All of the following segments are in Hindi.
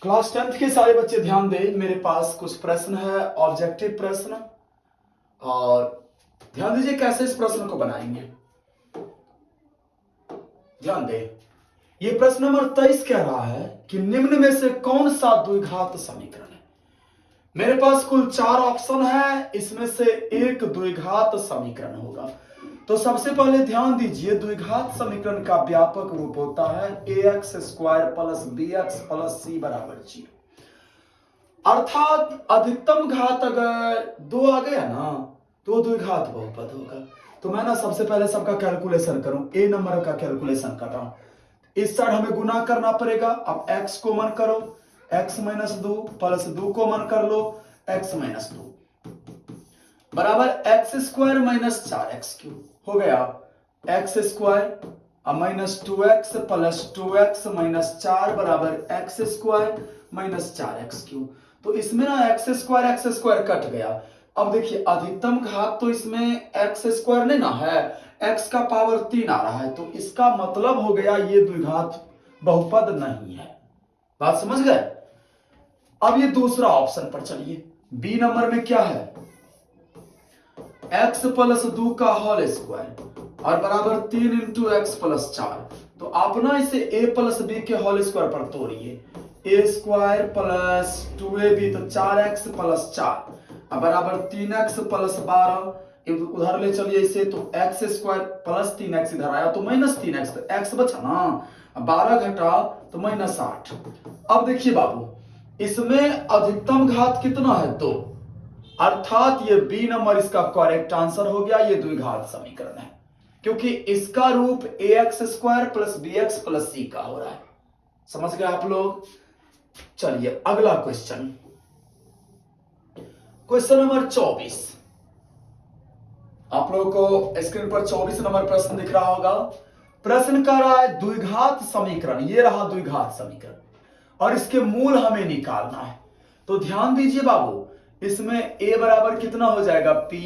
क्लास 10th के सारे बच्चे ध्यान दें, मेरे पास कुछ प्रश्न है, ऑब्जेक्टिव प्रश्न। और ध्यान दीजिए कैसे इस प्रश्न को बनाएंगे। ध्यान दें, ये प्रश्न नंबर 23 कह रहा है कि निम्न में से कौन सा द्विघात समीकरण है। मेरे पास कुल 4 ऑप्शन है, इसमें से एक द्विघात समीकरण होगा। तो सबसे पहले ध्यान दीजिए, द्विघात समीकरण का व्यापक रूप होता है ax square plus bx plus c बराबर 0। अर्थात अधिकतम घात अगर 2 आ गया ना तो द्विघात बहुपद होगा। तो मैं ना सबसे पहले सबका कैलकुलेशन करूं, ए नंबर का कैलकुलेशन कर रहा हूं। इस साइड हमें गुना करना पड़ेगा। अब x को मन करो, x माइनस 2 प्लस 2 को मन कर लो, x माइनस 2 बराबर x square minus 4x cube हो गया। X square minus 2x plus 2x minus 4 बराबर x square minus 4x cube. तो इसमें ना एक्स स्क्वायर कट गया। अब देखिए अधिकतम घात तो इसमें एक्स स्क्वायर नहीं ना है, x का पावर 3 आ रहा है, तो इसका मतलब हो गया ये द्विघात बहुपद नहीं है। बात समझ गए। अब ये दूसरा ऑप्शन पर चलिए, बी नंबर में क्या है, x प्लस 2 का होल स्क्वायर और बराबर 3 इंटू एक्स प्लस 4। तो आप ना इसे a प्लस बी के होल स्क्वायर पर तोड़िए, a स्क्वायर प्लस 2ab तो 4x प्लस 4 बराबर 3x प्लस 12। उधर ले चलिए इसे, तो एक्स स्क्वायर प्लस 3x इधर आया तो माइनस 3x, तो x बचा ना, 12 घटा तो माइनस 8। अब देखिए बाबू, इसमें अधिकतम घात कितना है 2, अर्थात ये बी नंबर इसका करेक्ट आंसर हो गया। ये द्विघात समीकरण है क्योंकि इसका रूप ax square plus bx plus c का हो रहा है। समझ गए आप लोग। चलिए अगला क्वेश्चन, क्वेश्चन नंबर 24। आप लोगों को स्क्रीन पर 24 नंबर प्रश्न दिख रहा होगा। प्रश्न कर रहा है द्विघात समीकरण, ये रहा द्विघात समीकरण और इसके मूल हमें निकालना है। तो ध्यान दीजिए बाबू, इसमें a बराबर कितना हो जाएगा p,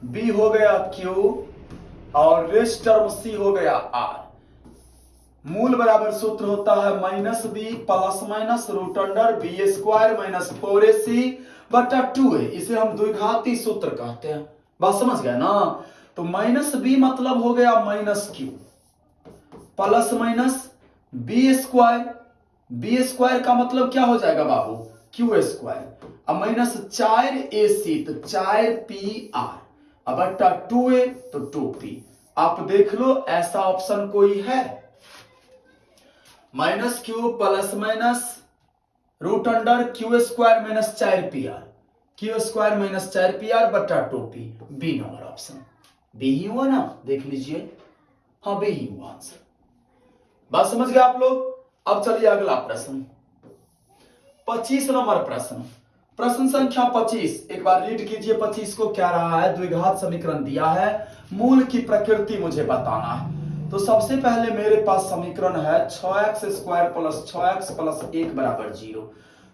b हो गया q और रेस्ट टर्म c हो गया r। मूल बराबर सूत्र होता है minus b plus minus root under b square minus 4ac बटा 2a। इसे हम द्विघाती सूत्र कहते हैं। बात समझ गए ना। तो माइनस बी मतलब हो गया minus Q plus minus b square का मतलब क्या हो जाएगा बाबू, क्यू स्क्वायर। अब माइनस 4ac तो 4pr अब बटा 2a तो 2p। आप देख लो ऐसा ऑप्शन कोई है, minus Q plus minus root under Q square minus 4pr, Q square minus 4pr बटा 2p। B number option, B ही हुआ ना, देख लीजिए। हाँ बी ही हुआ आंसर। बात समझ गए आप लोग। अब चलिए अगला प्रश्न, 25 नंबर प्रश्न, प्रश्न संख्या 25। एक बार रीड कीजिए 25 को। क्या रहा है, द्विघात समीकरण दिया है, मूल की प्रकृति मुझे बताना है। तो सबसे पहले मेरे पास समीकरण है 6x square plus 6x plus 1 बराबर 0।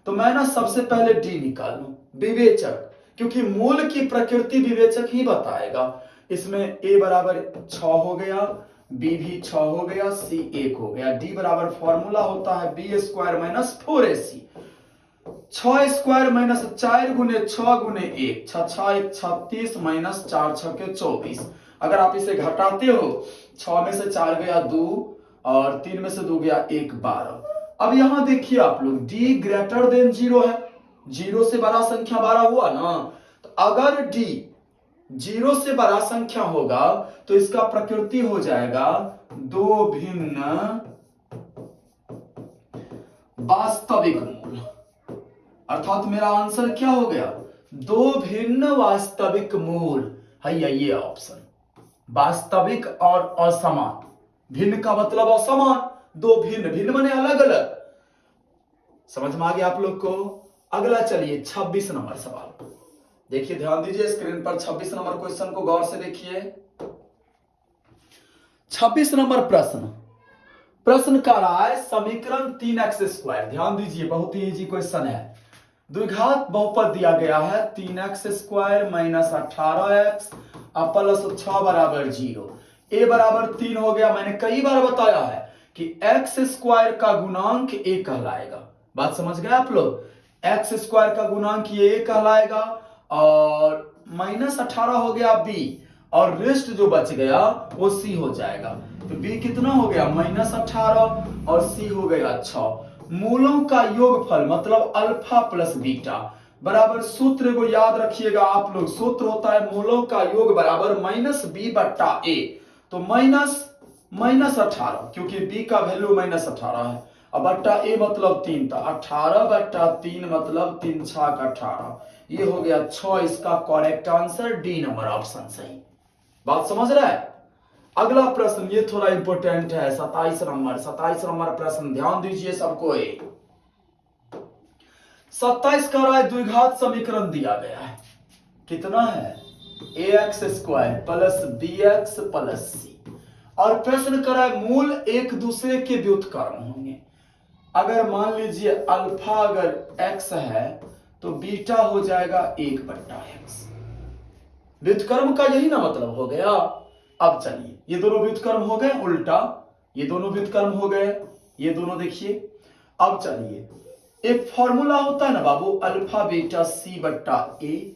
तो मैं ना सबसे पहले डी निकाल लूं, विवेचक, क्योंकि मूल की प्रकृति विवेचक ही बताएगा। इसमें a बराबर 6 हो गया, b भी 6 हो गया, c 1 हो गया। d बराबर फॉर्मूला होता है b square minus 4ac। 6 square minus 4 गुने 6 गुने 1, 6 6 1 36 माइनस 4 6 के 24। अगर आप इसे घटाते हो, 6 में से 4 गया 2 और 3 में से 2 गया 1, 12। अब यहां देखिए आप लोग, d ग्रेटर देन 0 है, 0 से बड़ा संख्या 12 हुआ ना। तो अगर d 0 से बड़ा संख्या होगा तो इसका प्रकृति हो जाएगा दो भिन्न वास्तविक मूल। अर्थात मेरा आंसर क्या हो गया, दो भिन्न वास्तविक मूल है। ये ऑप्शन, वास्तविक और असमान। भिन्न का मतलब असमान, दो भिन्न, भिन्न माने अलग अलग। समझ में आ गया आप लोग को। अगला चलिए 26 नंबर सवाल देखिए, ध्यान दीजिए स्क्रीन पर 26 नंबर क्वेश्चन को गौर से देखिए। 26 नंबर प्रश्न का रहा है समीकरण 3x स्क्वायर। ध्यान दीजिए, बहुत ही इजी क्वेश्चन है। द्विघात बहुपद दिया गया है 3x square minus 18x plus 6 बराबर 0। a बराबर 3 हो गया। मैंने कई बार बताया है कि x स्क्वायर का गुणांक a कहलाएगा। बात समझ गए आप लोग। एक्स स्क्वायर का गुणांक ये कहलाएगा और -18 हो गया बी, और रेस्ट जो बच गया वो सी हो जाएगा। तो बी कितना हो गया -18 और सी हो गया 6। मूलों का योगफल मतलब अल्फा प्लस बीटा बराबर, सूत्र को याद रखिएगा आप लोग, सूत्र होता है मूलों का योग बराबर -b/a। तो -18 क्योंकि b का वैल्यू -18 है, अब बट्टा a मतलब 3, तो 18/3 मतलब 3 6 18, ये हो गया 6। इसका correct answer D number option सही। बात समझ रहा है। अगला प्रश्न ये थोड़ा इंपॉर्टेंट है, 27 नंबर प्रश्न, ध्यान दीजिए सबको। 27 का राय द्विघात समीकरण दिया गया है, कितना है ax² plus bx plus c, और प्रश्न करा है मूल एक दूसरे के व्युत्क्रम होंगे। अगर मान लीजिए अल्फा अगर x है तो बीटा हो जाएगा 1/x। व्युत्क्रम का यही ना मतलब हो गया। अब चलिए ये दोनों व्युत्क्रम हो गए उल्टा, ये दोनों व्युत्क्रम हो गए, ये दोनों देखिए। अब चलिए एक फॉर्मूला होता है ना बाबू, अल्फा बीटा सी बट्टा ए,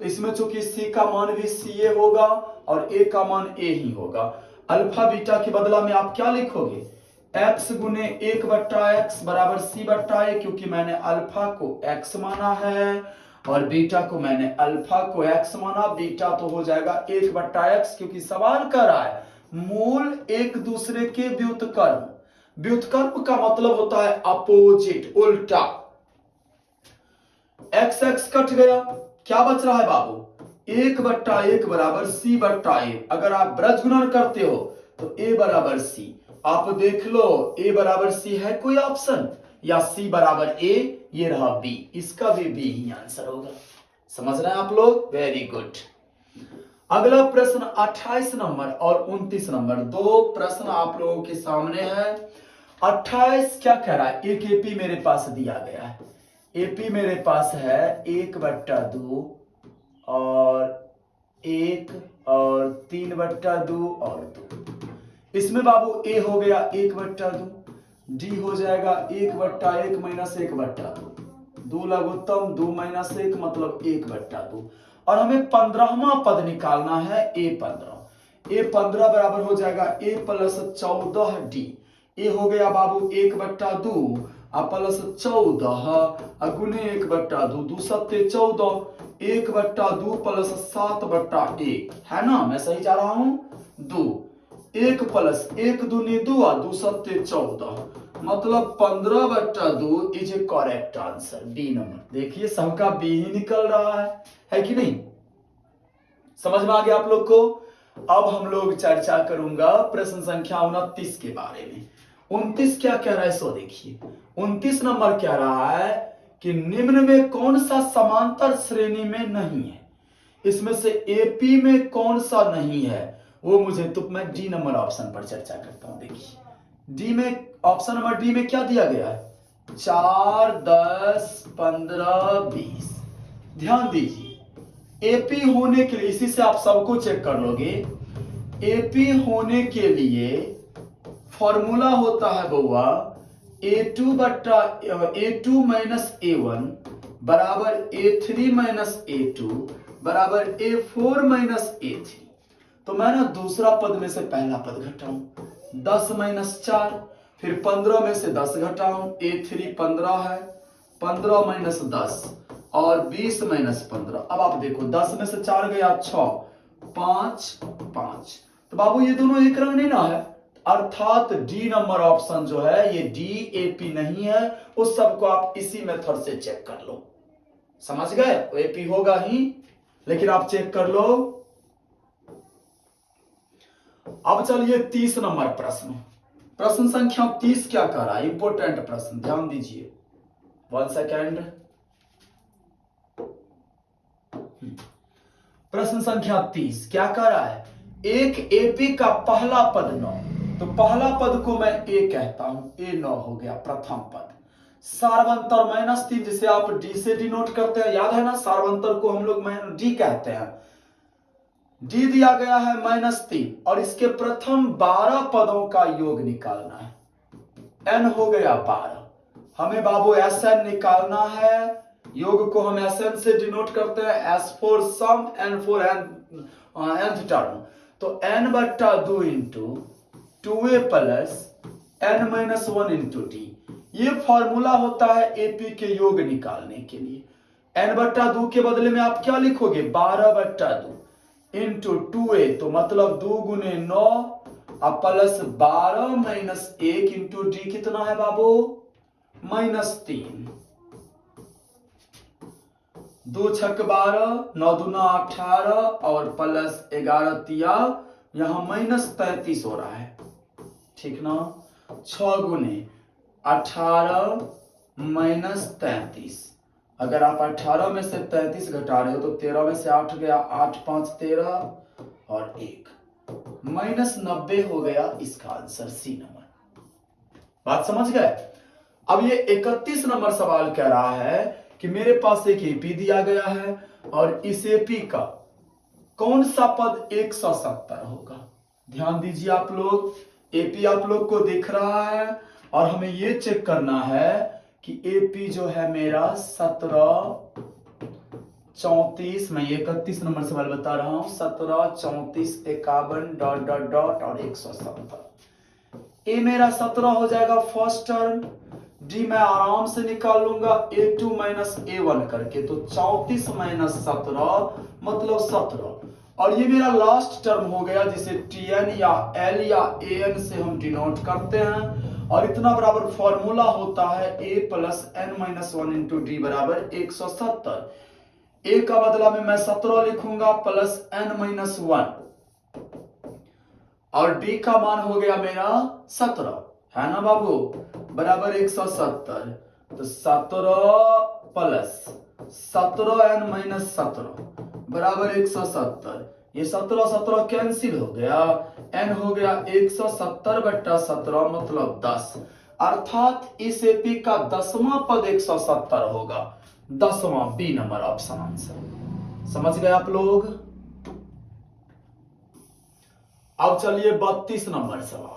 तो इसमें चूंकि सी का मान भी सी ए होगा और ए का मान ए ही होगा। अल्फा बीटा के बदला में आप क्या लिखोगे, x गुने 1/x बराबर सी बट्टा ए, क्योंकि मैंने अल्फा को x माना है और बीटा को मैंने अल्फा को x माना, बीटा तो हो जाएगा 1/x, क्योंकि सवाल कर रहा है मूल एक दूसरे के व्युत्क्रम। व्युत्क्रम का मतलब होता है अपोजिट, उल्टा। x x कट गया, क्या बच रहा है बाबू 1/1 बराबर सी बट्टा ए। अगर आप ब्रज गुणन करते हो तो a बराबर सी, आप देख लो a बराबर सी है कोई ऑप्शन, या c बराबर a, ये रहा b, इसका भी b ही आंसर होगा। समझ रहे हैं आप लोग, वेरी गुड। अगला प्रश्न 28 नंबर और 29 नंबर, दो प्रश्न आप लोगों के सामने है। 28 क्या कह रहा है, एक एपी मेरे पास दिया गया है, एपी मेरे पास है 1/2 और 1 और 3/2 और 2। इसमें बाबू ए हो गया 1/2, डी हो जाएगा 1/1 माइनस 1/2, 2 लघुत्तम 2 माइनस 1 मतलब 1/2, और हमें 15वां पद निकालना है a15 बराबर हो जाएगा a प्लस 14 डी। ए हो गया बाबू 1/2 प्लस 14 गुने 1/2, 2 सत्ते 14, 1/2 प्लस 7/1 है ना, मैं सही जा रहा हूं। 2 1 प्लस 1 दूनी 2 और 2 सत्ते 14, मतलब 15/2 is A correct answer, D number. देखिए सबका बी ही निकल रहा है कि नहीं, समझ में आ गया आप लोग को। अब हम लोग चर्चा करूंगा प्रश्न संख्या 29 के बारे में। 29 क्या कह रहा है सो देखिए। 29 नंबर कह रहा है कि निम्न में कौन सा समांतर श्रेणी में नहीं है, इसमें से एपी में कौन सा नहीं है वो मुझे, तो मैं डी नंबर ऑप्शन पर चर्चा करता हूं। देखिए डी में, ऑप्शन नंबर डी में क्या दिया गया है 4 10 15 20। ध्यान दीजिए एपी होने के लिए, इसी से आप सबको चेक कर लोगे, एपी होने के लिए फॉर्मूला होता है बउआ a2 माइनस a1 बराबर a3 माइनस a2 बराबर a4 माइनस a3। तो मैं ना दूसरा पद में से पहला पद घटाऊं, 10 माइनस 4, फिर 15 में से 10 घटाऊं, a3 15 है, 15 माइनस 10 और 20 माइनस 15। अब आप देखो 10 में से 4 गया 6, 5 5, तो बाबू ये दोनों एक रंग नहीं ना है, अर्थात डी नंबर ऑप्शन जो है ये डी एपी नहीं है। उस सबको आप इसी मेथड से चेक कर लो, समझ गए, तो एपी होगा ही, लेकिन आप चेक कर लो। अब चलिए 30 नंबर प्रश्न, प्रश्न संख्या 30 क्या कह रहा है, इंपोर्टेंट प्रश्न, ध्यान दीजिए 1 सेकेंड। प्रश्न संख्या 30 क्या कह रहा है, एक एपी का पहला पद 9, तो पहला पद को मैं ए कहता हूं, ए 9 हो गया प्रथम पद। सार्वंतर -3 जिसे आप डी से डिनोट करते हैं, याद है ना, सार्वंतर को हम लोग डी कहते हैं। डी दिया गया है -3 और इसके प्रथम 12 पदों का योग निकालना है, n हो गया 12, हमें बाबू Sn निकालना है। योग को हम Sn से डिनोट करते हैं, S for sum, N for nth टर्म। तो n बट्टा 2 into 2a plus n minus 1 into d, ये फॉर्मूला होता है एपी के योग निकालने के लिए। n बट्टा 2 के बदले में आप क्या लिखोगे, 12 बट्टा 2 इंटू 2a, तो मतलब 2 गुने 9 अब प्लस 12 माइनस 1 इंटू डी कितना है बाबू, -3। 2 छक 12, 9 दूना 18 और प्लस 11 तिया, यहां -33 हो रहा है, ठीक ना। 6 गुने 18 माइनस 33, अगर आप 18 में से 33 घटा रहे हो तो 13 में से 8 गया, 8 5 13 और 1 -90 हो गया इसका आंसर सी नंबर। बात समझ गए। अब ये 31 नंबर सवाल कह रहा है कि मेरे पास एक एपी दिया गया है और इस एपी का कौन सा पद 170 होगा। ध्यान दीजिए आप लोग, एपी आप लोग को दिख रहा है और हमें ये चेक करना है कि एपी जो है मेरा 17 34, मैं 31 नंबर सवाल बता रहा हूं, 17 34 51 डॉट डॉट डॉट और 170। ए मेरा 17 हो जाएगा फर्स्ट टर्म, डी मैं आराम से निकाल लूंगा a2 माइनस a1 करके, तो 34 माइनस 17 मतलब 17, और ये मेरा लास्ट टर्म हो गया जिसे tn या l या an से हम डिनोट करते हैं, और इतना बराबर फॉर्मूला होता है a plus n minus 1 into D बराबर 170। a का बदला में मैं 17 लिखूंगा प्लस n माइनस 1 और d का मान हो गया मेरा 17, है ना बाबू, बराबर 170। तो 17 प्लस 17n माइनस 17 बराबर 170। ये 17 17 कैंसिल हो गया, n हो गया 170 बट्टा 17 मतलब 10, अर्थात इस एपी का 10वां पद 170 होगा, 10वां बी नंबर ऑप्शन आंसर। समझ गए आप लोग। अब चलिए 32 नंबर सवाल,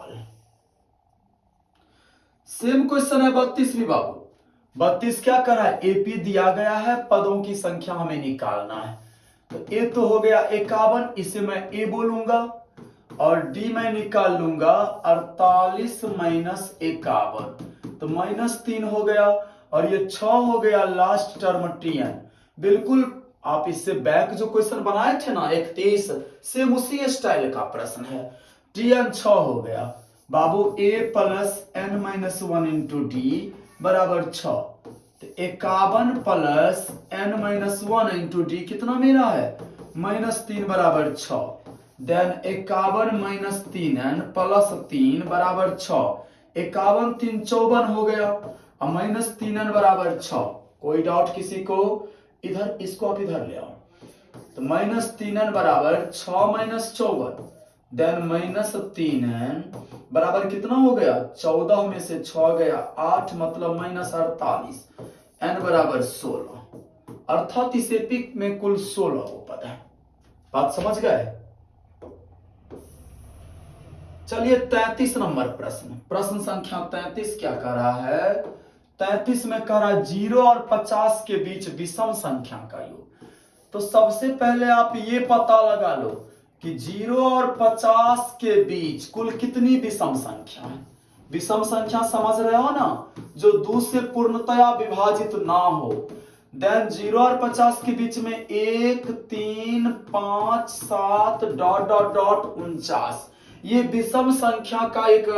सेम क्वेश्चन है 32 भी बाबू। 32 क्या कर रहा है, एपी दिया गया है, पदों की संख्या हमें निकालना है। तो ए तो हो गया 51, इसे मैं ए बोलूंगा, और डी मैं निकाल लूंगा 48 माइनस 51, तो -3 हो गया, और ये 6 हो गया लास्ट टर्म tn। बिल्कुल आप इससे बैक जो क्वेश्चन बनाए थे ना 31, सेम उसी स्टाइल का प्रश्न है। tn 6 हो गया बाबू, a plus n minus 1 into D बराबर 6, तो 51 plus n minus 1 into D कितना मेरा है, -3 बराबर 6, देन 51 माइनस 3n प्लस 3 बराबर 6, 51 3 54 हो गया, और -3n बराबर 6, कोई डाउट किसी को, इधर इसको आप इधर ले आओ, तो -3n बराबर 6 माइनस 54, देन -3n बराबर कितना हो गया, 14 में से 6 गया 8 मतलब -48, n बराबर 16, अर्थात इस एपिक में कुल 16 पद है। बात समझ गए। चलिए 33 नंबर प्रश्न, प्रश्न संख्या 33 क्या कह रहा है, 33 में कह रहा है 0 और 50 के बीच विषम संख्या का योग। तो सबसे पहले आप ये पता लगा लो कि 0 और 50 के बीच कुल कितनी विषम संख्या है। विषम संख्या समझ रहे हो ना, जो 2 से पूर्णतया विभाजित ना हो। देन 0 और 50 के बीच में 1 3 5 7 डॉट डॉट डॉट 49, ये विषम संख्या का एक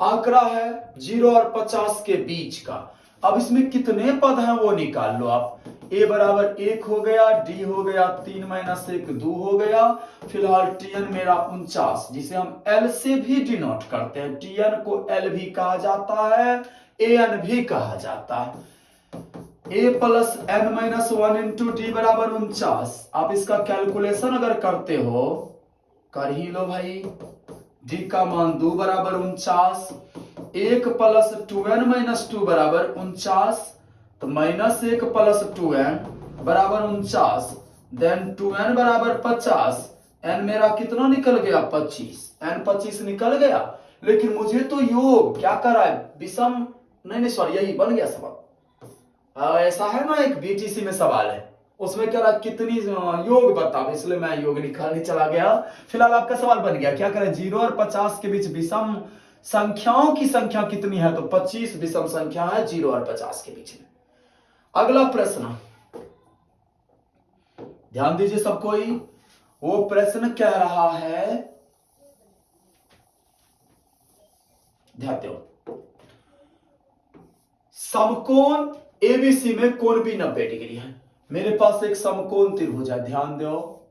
आंकड़ा है 0 और 50 के बीच का। अब इसमें कितने पद हैं वो निकाल लो आप। a बराबर 1 हो गया, d हो गया 3 माइनस 1 2 हो गया, फिलहाल tn मेरा 49, जिसे हम l से भी डिनोट करते हैं। tn को l भी कहा जाता है, an भी कहा जाता है। a plus n minus 1 into D बराबर 49। आप इसका कैलकुलेशन अगर करते हो, कर ही लो भाई, d का मान 2 बराबर 49, 1 प्लस 2n माइनस 2 बराबर 49, तो -1 प्लस 2n बराबर 49, देन 2n बराबर 50, n मेरा कितना निकल गया 25, n 25 निकल गया। लेकिन मुझे तो योग क्या कर रहा है, विषम नहीं नहीं सॉरी, यही बन गया सवाल। ऐसा है ना, एक बीटीसी में सवाल है, उसमें कह रहा कितनी योग बताओ, इसलिए मैं योग निकालने चला गया। फिलहाल आपका सवाल बन गया, क्या करें, 0 और 50 के बीच विषम संख्याओं की संख्या कितनी है, तो 25 विषम संख्या है 0 और 50 के बीच में। अगला प्रश्न ध्यान दीजिए सब कोई, वो प्रश्न कह रहा है, ध्यान दो, समकोण एबीसी में कोण भी 90 डिग्री है। मेरे पास एक समकोण त्रिभुज है, ध्यान दो,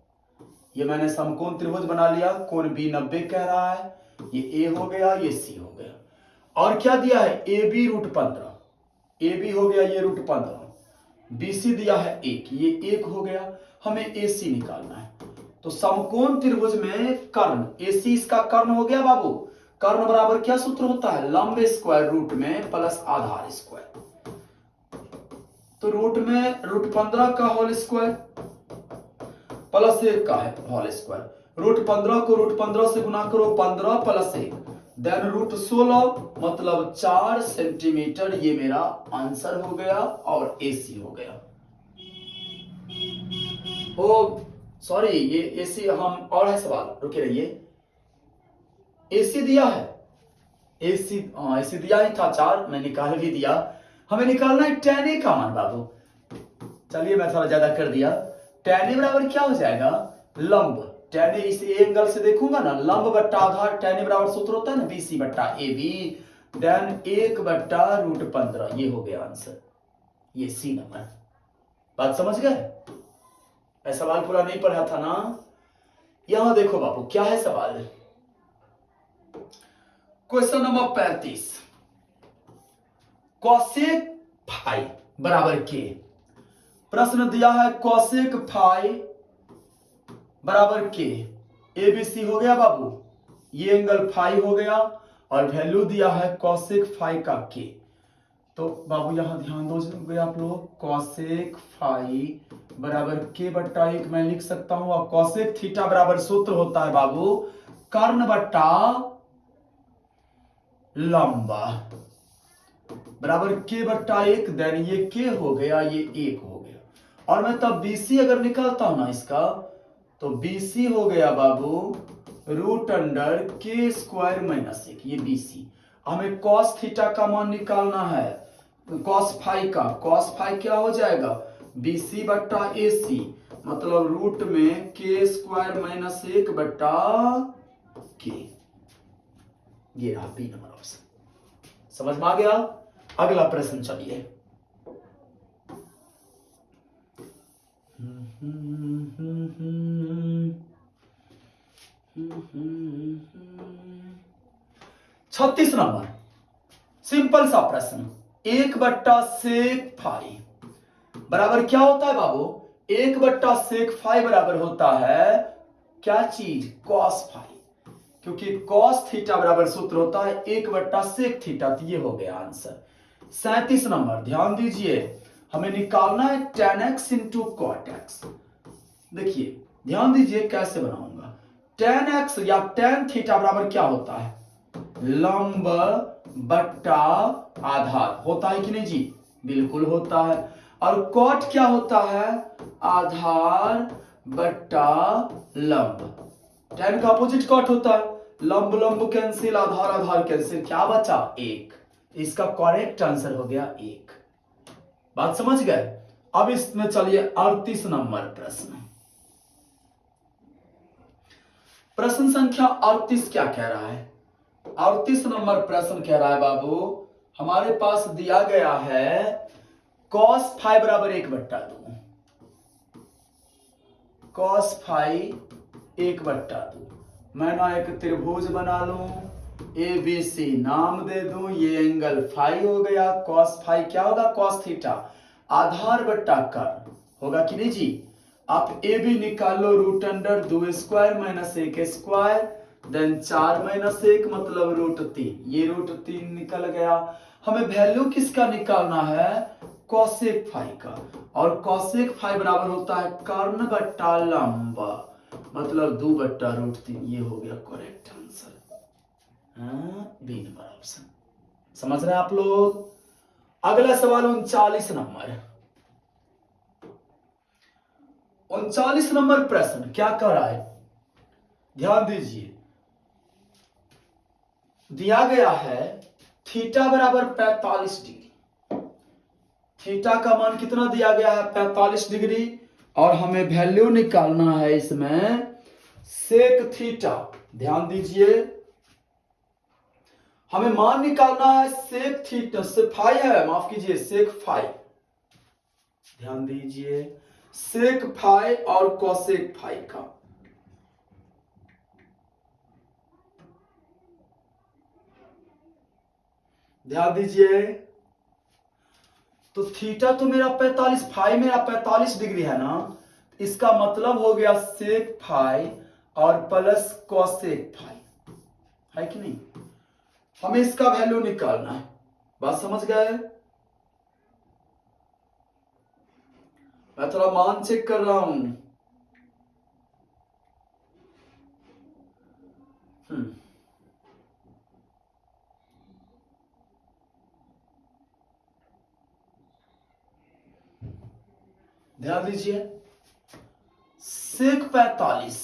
ये मैंने समकोण त्रिभुज बना लिया, कोण बी 90 कह रहा है, ये ए हो गया, ये सी हो गया, और क्या दिया है, ए बी √15, ए बी हो गया ये √15, बीसी दिया है 1, ये 1 हो गया, हमें ए सी निकालना है। तो समकोण त्रिभुज में कर्ण, ए सी इसका कर्ण हो गया बाबू, कर्ण बराबर क्या सूत्र होता है, लंब स्क्वायर रूट में प्लस आधार स्क्वायर, तो रूट में √15 का होल स्क्वायर प्लस 1 का है होल स्क्वायर, √15 को √15 से गुना करो, 15 प्लस 1 देन √16 मतलब 4 सेंटीमीटर, ये मेरा आंसर हो गया और एसी हो गया। ओ सॉरी, ये एसी हम और है सवाल, रुके रहिए, एसी दिया है, एसी एसी दिया ही था 4, मैं निकाल भी दिया, हमें निकालना है tan a का मान बाबू। चलिए मैं थोड़ा ज्यादा कर दिया, tan a बराबर क्या हो जाएगा, लंब, tan a इस एंगल से देखूंगा ना, लंब बट्टा आधार, tan a बराबर सूत्र होता है ना BC बट्टा AB, देन 1 बट्टा √15, ये हो गया आंसर, ये सी नंबर। बात समझ गए, मैं सवाल पूरा नहीं पढ़ा था ना। यहां देखो बाबू क्या है सवाल, क्वेश्चन नंबर 35, कॉसेक फाई बराबर के, प्रश्न दिया है कॉसेक फाई बराबर के, एबीसी हो गया बाबू, ये एंगल फाई हो गया, और वैल्यू दिया है कॉसेक फाई का के। तो बाबू यहां ध्यान दोगे आप लोग, कॉसेक फाई बराबर के बट्टा 1 मैं लिख सकता हूं, और कॉसेक थीटा बराबर सूत्र होता है बाबू कर्ण बट्टा लंबा बराबर के बट्टा 1, देन ये के हो गया, ये 1 हो गया, और मैं तब बीसी अगर निकालता हूं ना इसका, तो बीसी हो गया बाबू √के स्क्वायर माइनस 1, ये बीसी। हमें कॉस थीटा का मान निकालना है, कॉस फाई का, कॉस फाई क्या हो जाएगा, बीसी बट्टा एसी, मतलब रूट में के स्क्वायर माइनस 1 बट्टा के, ये रहा बी नंबर ऑप्शन। समझ में आ गया। अगला प्रश्न चलिए, छत्तीस नंबर, सिंपल सा प्रश्न, 1 बट्टा सेक फाई बराबर क्या होता है बाबू, 1 बट्टा सेक फाई बराबर होता है क्या चीज, कॉस फाई, क्योंकि कॉस थीटा बराबर सूत्र होता है 1 बट्टा सेक थीटा, तो ये हो गया आंसर। 37 नंबर, ध्यान दीजिए, हमें निकालना है tan x into cot x. देखिए ध्यान दीजिए कैसे बनाऊंगा, tan x या tan थीटा बराबर क्या होता है, लंब बट्टा आधार, होता है कि नहीं जी, बिल्कुल होता है, और कॉट क्या होता है, आधार बट्टा लंब, tan का अपोजिट कॉट होता है, लंब लंब कैंसिल, आधार आधार कैंसिल, क्या बचा 1, इसका करेक्ट आंसर हो गया 1। बात समझ गए। अब इसमें चलिए 38 नंबर प्रश्न, प्रश्न संख्या 38 क्या कह रहा है, 38 नंबर प्रश्न कह रहा है बाबू, हमारे पास दिया गया है कॉस फाई बराबर 1/2, कॉस फाई 1/2, मैं ना एक त्रिभुज बना लूं, ए बी सी नाम दे दूं, ये एंगल फाई हो गया, कॉस फाई क्या होगा, कॉस थीटा, आधार बट्टा कर्ण होगा कि नहीं जी। आप ए बी निकाल लो, √2 square minus 1 square, then 4 minus 1 मतलब √3, ये √3 निकल गया। हमें वैल्यू किसका निकालना है, कॉसेक फाई का, और कॉसेक फाई बराबर होता है कर्ण बट्टा लंब, मतलब 2/√3, ये हो गया correct answer, b number option. समझ रहे हैं आप लोग। अगला सवाल 39 नंबर। 39 नंबर प्रश्न क्या कर रहा है, ध्यान दीजिए। दिया गया है थीटा बराबर 45 डिग्री। थीटा का मान कितना दिया गया है, 45 डिग्री, और हमें वैल्यू निकालना है इसमें सेक थीटा। ध्यान दीजिए, हमें मान निकालना है सेक थीटा से फाई है, माफ कीजिए सेक फाई। ध्यान दीजिए, सेक फाई और कोसेक फाई का। ध्यान दीजिए, तो थीटा तो मेरा 45, फाई मेरा 45 डिग्री है ना, इसका मतलब हो गया सेक फाई और प्लस कोसेक फाई, है कि नहीं। हमें इसका वैल्यू निकालना है, बात समझ गए। मैं थोड़ा मान चेक कर रहा हूं। ध्यान दीजिए, सेक 45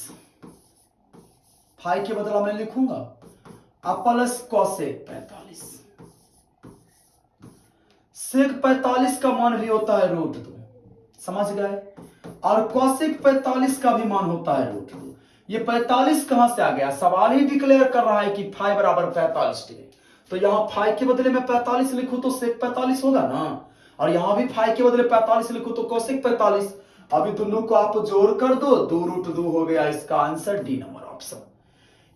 फाई के बदला मैं लिखूंगा प्लस कोसेक 45। सेक 45 का मान भी होता है √2, समझ गए, और कोसेक 45 का भी मान होता है √2। ये 45 कहां से आ गया, सवाल ही डिक्लेयर कर रहा है कि फाई बराबर 45 डिग्री, तो यहां फाई के बदले में 45 लिखूं तो सेक 45 होगा ना, और यहां भी फाई के बदले 45 लिखूं तो कोसेक 45। अभी दोनों को आप जोड़ कर दो, 2√2 हो गया, इसका आंसर डी नंबर ऑप्शन।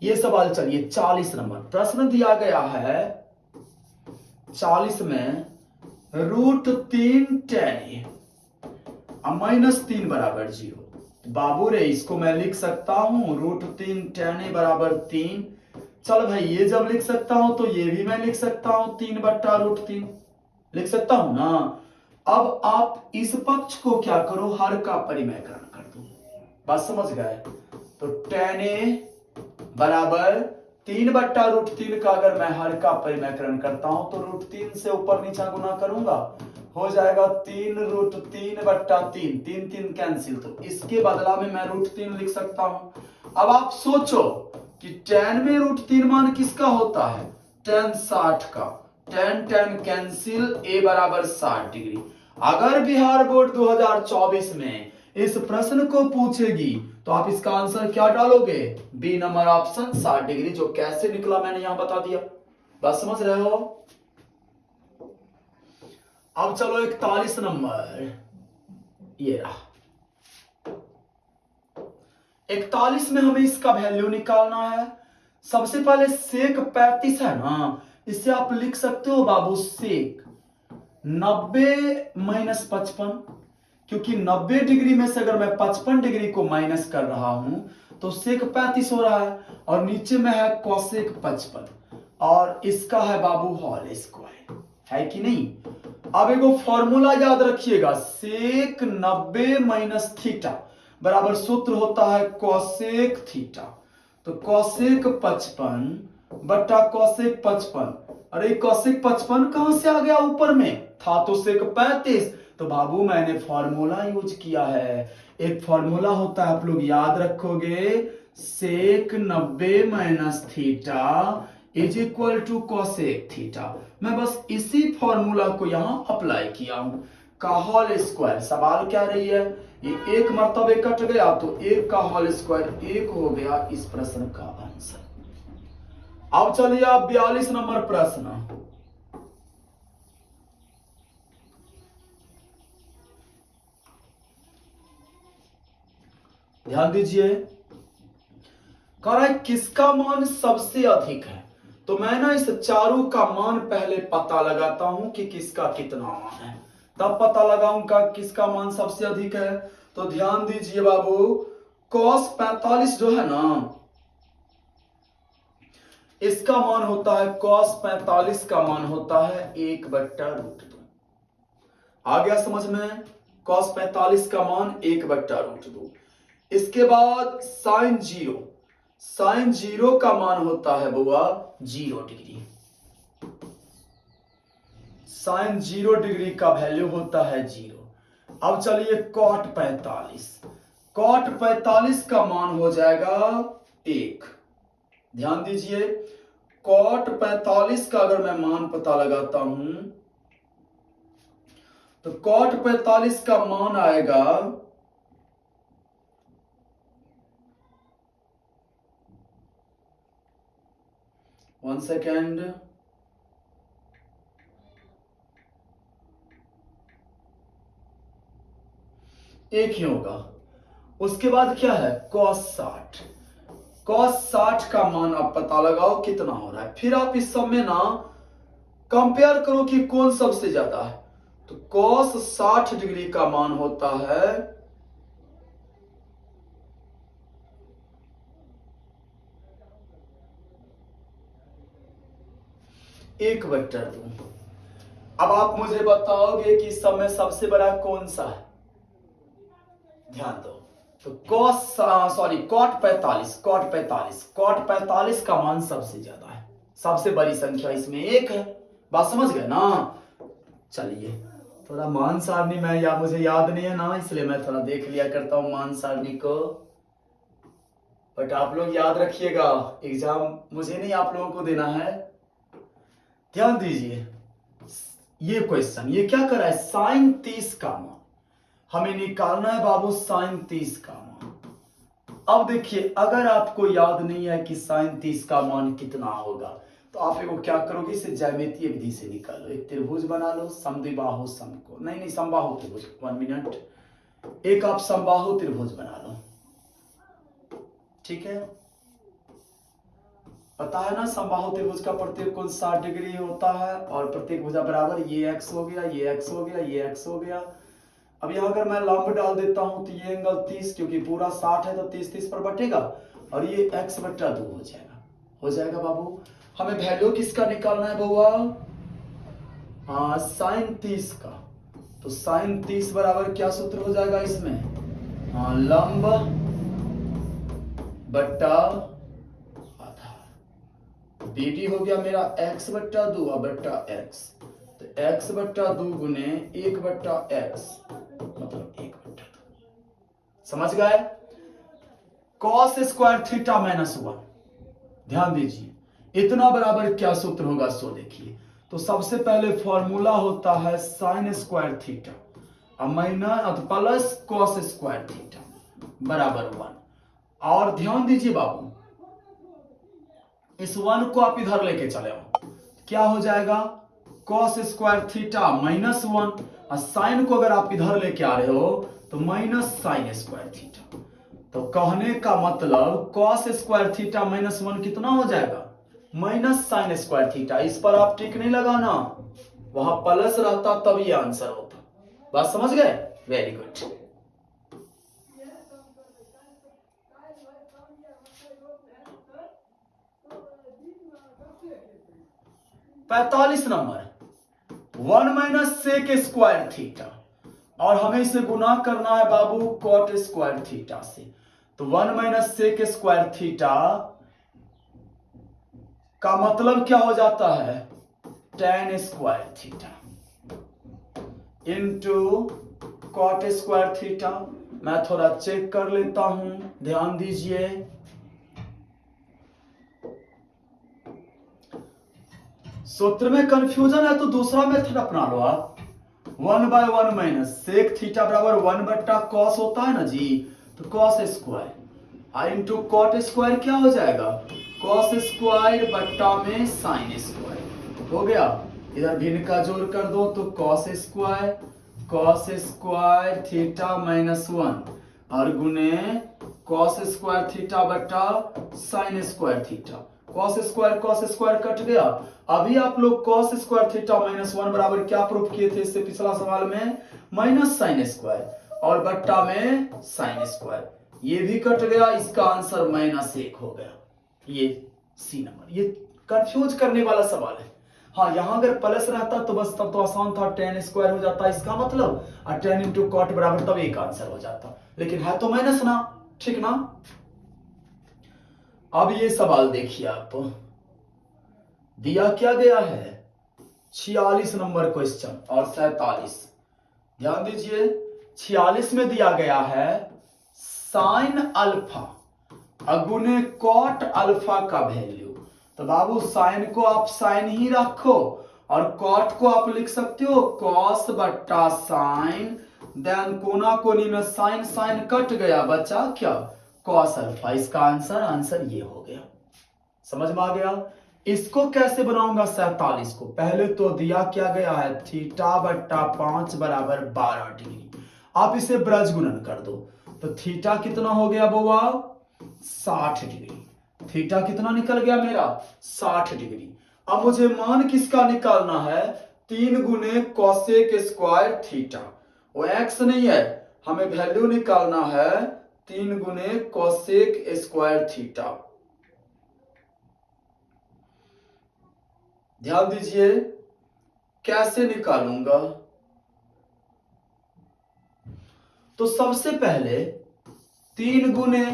ये सवाल चलिए 40 नंबर प्रश्न दिया गया है। 40 में √3 tan -3 बराबर 0। बाबू रे, इसको मैं लिख सकता हूं √3 tan बराबर 3। चल भाई, ये जब लिख सकता हूं तो ये भी मैं लिख सकता हूं 3/√3 लिख सकता हूं ना। अब आप इस पक्ष को क्या करो, हर का परिमेयकरण कर दो, बात समझ गए। तो tan बराबर 3/√3 का अगर मैं हर का परिमेयकरण करता हूं तो √3 से ऊपर नीचा गुना करूंगा, हो जाएगा 3√3/3, 3 3 कैंसिल, तो इसके बदला में मैं √3 लिख सकता हूं। अब आप सोचो कि tan में √3 मान किसका होता है, tan 60 का, tan tan कैंसिल, a बराबर 60 डिग्री। अगर बिहार बोर्ड 2024 में इस प्रश्न को पूछेगी तो आप इसका आंसर क्या डालोगे, बी नंबर ऑप्शन 60 डिग्री। जो कैसे निकला मैंने यहां बता दिया, बात समझ रहे हो। अब चलो 41 नंबर, ये रहा 41 में हमें इसका वैल्यू निकालना है। सबसे पहले सेक 35 है ना, इससे आप लिख सकते हो बाबू सेक 90 - 55, क्योंकि 90 डिग्री में से अगर मैं 55 डिग्री को माइनस कर रहा हूं तो सेक 35 हो रहा है, और नीचे में है कोसेक 55, और इसका है बाबू होल स्क्वायर, है कि नहीं। अब एक फॉर्मूला याद रखिएगा, सेक 90 - थीटा बराबर सूत्र होता है कोसेक थीटा। तो कोसेक 55 कोसेक 55, अरे कोसेक 55 कहां से आ गया, ऊपर में था तो सेक 35, तो बाबू मैंने फॉर्मूला यूज किया है। एक फॉर्मूला होता है, आप लोग याद रखोगे, sec 90 - theta is equal to cosec theta. मैं बस इसी फॉर्मूला को यहां अप्लाई किया हूं, का होल स्क्वायर। सवाल क्या रही है, ये एक मर्तबे कट गया तो एक का होल स्क्वायर 1 हो गया, इस प्रश्न का आंसर। अब चलिए आप 42 नंबर प्रश्न। ध्यान दीजिए, कह रहा है किसका मान सबसे अधिक है। तो मैं ना इस चारों का मान पहले पता लगाता हूं कि किसका कितना मान है, तब पता लगाऊंगा किसका मान सबसे अधिक है। तो ध्यान दीजिए बाबू, cos 45 जो है ना, इसका मान होता है, cos 45 का मान होता है 1/√2। आ गया समझ में, cos 45 का मान 1/√2। इसके बाद साइन जीरो का मान होता है बुआ 0 डिग्री। साइन 0 डिग्री का वैल्यू होता है 0। अब चलिए कॉट 45, कॉट 45 का मान हो जाएगा 1। ध्यान दीजिए, कॉट 45 का अगर मैं मान पता लगाता हूं तो कॉट 45 का मान आएगा 1 सेकेंड, एक ही होगा। उसके बाद क्या है cos 60, cos 60 का मान आप पता लगाओ कितना हो रहा है। फिर आप इस सब में ना कंपेयर करो कि कौन सबसे ज्यादा है। तो cos 60 डिग्री का मान होता है 1/2। अब आप मुझे बताओगे कि इस सब में सबसे बड़ा कौन सा है। ध्यान दो, तो cos cot 45, cot 45 का मान सबसे ज्यादा है, सबसे बड़ी संख्या इसमें 1 है। बात समझ गए ना। चलिए थोड़ा मान सारणी में या मुझे याद नहीं है ना, इसलिए मैं थोड़ा देख लिया करता हूं मान सारणी को। बट आप लोग याद रखिएगा, एग्जाम मुझे नहीं आप लोगों को देना है। ध्यान दीजिए, ये क्वेश्चन ये क्या कर रहा है, साइन 30 का मान हमें निकालना है बाबू, साइन 30 का मान। अब देखिए, अगर आपको याद नहीं है कि साइन 30 का मान कितना होगा तो आप लोग क्या करोगे, इसे ज्यामितीय विधि से निकालो। एक त्रिभुज बना लो, समद्विबाहु समकोण, नहीं समबाहु त्रिभुज, 1 मिनट, एक आप समबाहु त्रिभुज बना लो। ठीक है, पता है ना समबाहु त्रिभुज का प्रत्येक कोण 60 डिग्री होता है और प्रत्येक भुजा बराबर, ये x हो गया, ये x हो गया, ये x हो गया। अब यहां अगर मैं लंब डाल देता हूं तो ये एंगल 30, क्योंकि पूरा 60 है तो 30 पर बटेगा और ये x/2 हो जाएगा। हो जाएगा बाबू। हमें वैल्यू किसका निकालना है बउआ, हाँ साइन 30 का। तो साइन 30 बराबर क्या सूत्र हो जाएगा इसमें, हाँ लंब बट्टा आधार। BD हो गया मेरा x/2 बट्टा x, तो x/2 गुने 1/x मतलब 1/2। समझ गए। cos स्क्वायर थीटा माइनस 1, ध्यान दीजिए इतना बराबर क्या सूत्र होगा सो देखिए। तो सबसे पहले फॉर्मूला होता है sine square theta minus plus cos square theta बराबर 1। और ध्यान दीजिए बाबू, इस 1 को आप इधर लेके चले आओ, क्या हो जाएगा cos स्क्वायर थीटा माइनस 1, और साइन को अगर आप इधर लेके आ रहे हो तो माइनस साइन स्क्वायर थीटा। तो कहने का मतलब cos स्क्वायर थीटा माइनस 1 कितना हो जाएगा, माइनस साइन स्क्वायर थीटा। इस पर आप टिक नहीं लगाना, वहां प्लस रहता तब ये आंसर होता। बात समझ गए, वेरी गुड। पैतालीस नंबर 1 माइनस सेक स्क्वायर थीटा, और हमें इसे गुना करना है बाबू कॉट स्क्वायर थीटा से। तो 1 माइनस सेक स्क्वायर थीटा का मतलब क्या हो जाता है, tan square theta into cot square theta. मैं थोड़ा चेक कर लेता हूं, ध्यान दीजिए। सूत्र में कंफ्यूजन है तो दूसरा मेथड अपना लो आप। 1/1 माइनस सेक थीटा बराबर 1/cos होता है ना जी, तो cos square into cot square क्या हो जाएगा, cos स्क्वायर बट्टा में साइन स्क्वायर हो गया। इधर भिन्न का जोड़ कर दो तो cos स्क्वायर थीटा माइनस 1 और गुने cos स्क्वायर थीटा बट्टा sine square theta. cos square cut गया। अभी आप लोग cos स्क्वायर थीटा माइनस 1 बराबर क्या प्रूफ किए थे इससे पिछला सवाल में, माइनस साइन स्क्वायर और बट्टा में साइन स्क्वायर। ये भी कट गया, इसका आंसर -1 हो गया। ये सी नंबर, ये कंफ्यूज करने वाला सवाल है। हाँ यहां अगर प्लस रहता तो बस तब तो आसान था, tan स्क्वायर हो जाता इसका मतलब, और tan इंटू कॉट बराबर तब एक आंसर हो जाता, लेकिन है तो माइनस ना, ठीक ना। अब ये सवाल देखिए आप, दिया क्या गया है 46 नंबर क्वेश्चन और 47। ध्यान दीजिए 46 में दिया गया है साइन अल्फा अगुने कॉट अल्फा का वैल्यू। तो बाबू साइन को आप साइन ही रखो और कॉट को आप लिख सकते हो कॉस बट्टा साइन, देन कोना कोनी में साइन साइन कट गया, बचा क्या कॉस अल्फा। इसका आंसर ये हो गया। समझ में आ गया। इसको कैसे बनाऊंगा 47 को, पहले तो दिया क्या गया है थीटा बट्टा 5 बराबर 12 डिग्री। आप इसे ब्रज गुणन कर दो तो थीटा कितना हो गया बुआ 60 डिग्री। थीटा कितना निकल गया मेरा 60 डिग्री। अब मुझे मान किसका निकालना है 3 गुने कॉसेक स्क्वायर थीटा। वो एक्स नहीं है, हमें वैल्यू निकालना है 3 गुने कॉसेक स्क्वायर थीटा। ध्यान दीजिए कैसे निकालूंगा। तो सबसे पहले 3 गुने,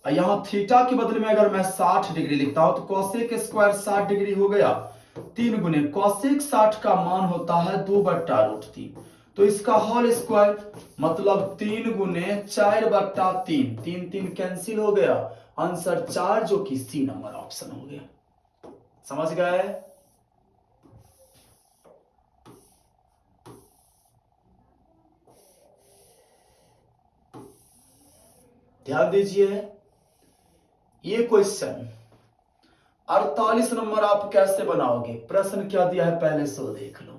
यहां थीटा के बदले में अगर मैं 60 डिग्री लिखता हूं तो कॉसेक स्क्वायर 60 डिग्री हो गया। 3 गुने कॉसेक 60 का मान होता है 2/√3, तो इसका होल स्क्वायर मतलब 3 गुने 4/3। 3 3 कैंसिल हो गया, आंसर 4 जो कि सी नंबर ऑप्शन हो गया। समझ गए। ध्यान दीजिए ये क्वेश्चन 48 नंबर आप कैसे बनाओगे। प्रश्न क्या दिया है पहले सो देख लो।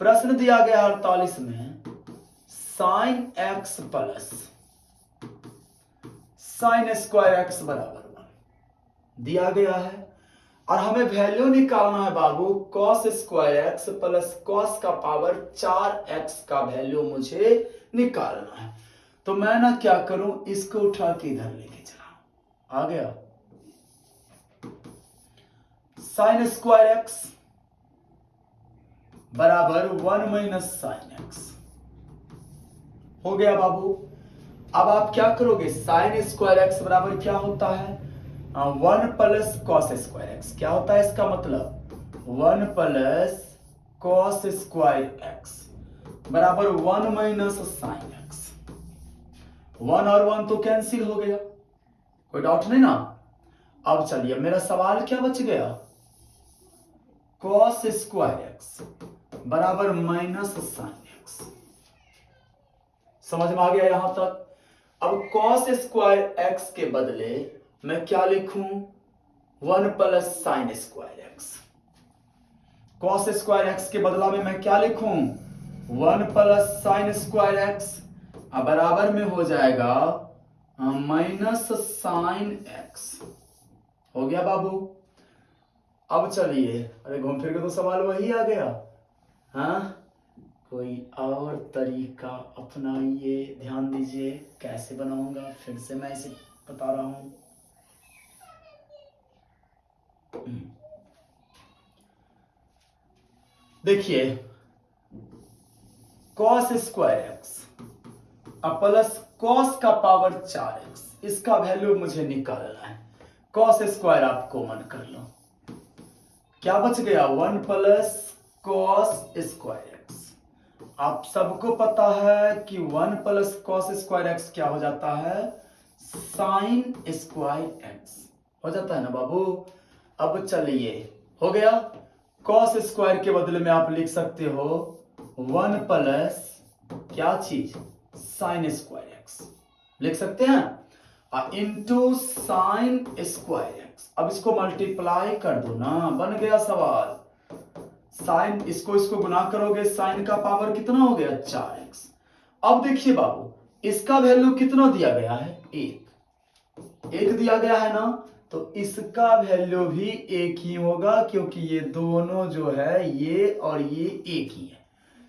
प्रश्न दिया गया 48 में sign x plus sine square x बराबर 1 दिया गया है और हमें वैल्यू निकालना है बाबू cos square x plus cos का पावर 4x का वैल्यू मुझे निकालना है। तो मैं ना क्या करूं इसको उठा के इधर लेके चला, आ गया साइन स्क्वायर एक्स बराबर 1 माइनस साइन एक्स हो गया बाबू। अब आप क्या करोगे साइन स्क्वायर एक्स बराबर क्या होता है 1 प्लस कॉस स्क्वायर एक्स। क्या होता है इसका मतलब 1 प्लस कॉस स्क्वायर एक्स बराबर 1 माइनस साइन एक्स। 1 और 1 तो कैंसिल हो गया, कोई डाउट नहीं ना। अब चलिए मेरा सवाल क्या बच गया कॉस स्क्वायर एक्स बराबर माइनस साइन एक्स। समझ में आ गया यहां तक। अब कॉस स्क्वायर एक्स के बदले मैं क्या लिखूं 1 plus sine square x. Cos square x के बदला में मैं क्या लिखूं 1 प्लस साइन स्क्वायर एक्स बराबर में हो जाएगा माइनस साइन एक्स। हो गया बाबू। अब चलिए, अरे घूम फिर के तो सवाल वही आ गया। हाँ कोई और तरीका अपनाइए। ध्यान दीजिए कैसे बनाऊंगा, फिर से मैं इसे बता रहा हूं। देखिए cos square x plus cos का पावर 4x, इसका वैल्यू मुझे निकालना है। कॉस स्क्वायर आप कॉमन कर लो, क्या बच गया 1 प्लस कॉस स्क्वायर एक्स। आप सबको पता है कि 1 प्लस कॉस स्क्वायर एक्स क्या हो जाता है साइन स्क्वायर एक्स हो जाता है ना बाबू। अब चलिए हो गया। कॉस स्क्वायर के बदले में आप लिख सकते हो 1 प्लस क्या चीज साइन स्क्वायर एक्स लिख सकते हैं इंटू साइन स्क्वायर एक्स। अब इसको मल्टीप्लाई कर दो ना, बन गया सवाल। साइन इसको गुना करोगे साइन का पावर कितना हो गया 4x। अब देखिए बाबू इसका वैल्यू कितना दिया गया है 1 दिया गया है ना, तो इसका वैल्यू भी 1 ही होगा क्योंकि ये दोनों जो है ये और ये एक ही है।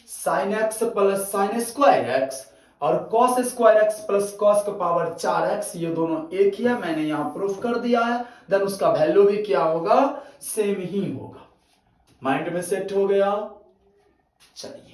Sine x plus sine square x और cos square x plus cos का पावर 4x ये दोनों एक ही है। मैंने यहां प्रूफ कर दिया है। देन उसका वैल्यू भी क्या होगा सेम ही होगा। माइंड में सेट हो गया। चलिए